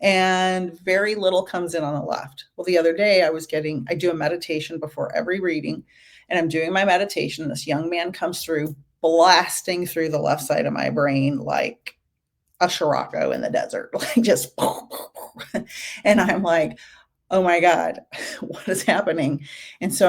and very little comes in on the left. Well, the other day I do a meditation before every reading, and I'm doing my meditation. This young man comes through, blasting through the left side of my brain like a Scirocco in the desert, like just, and I'm like, oh my God, what is happening? And so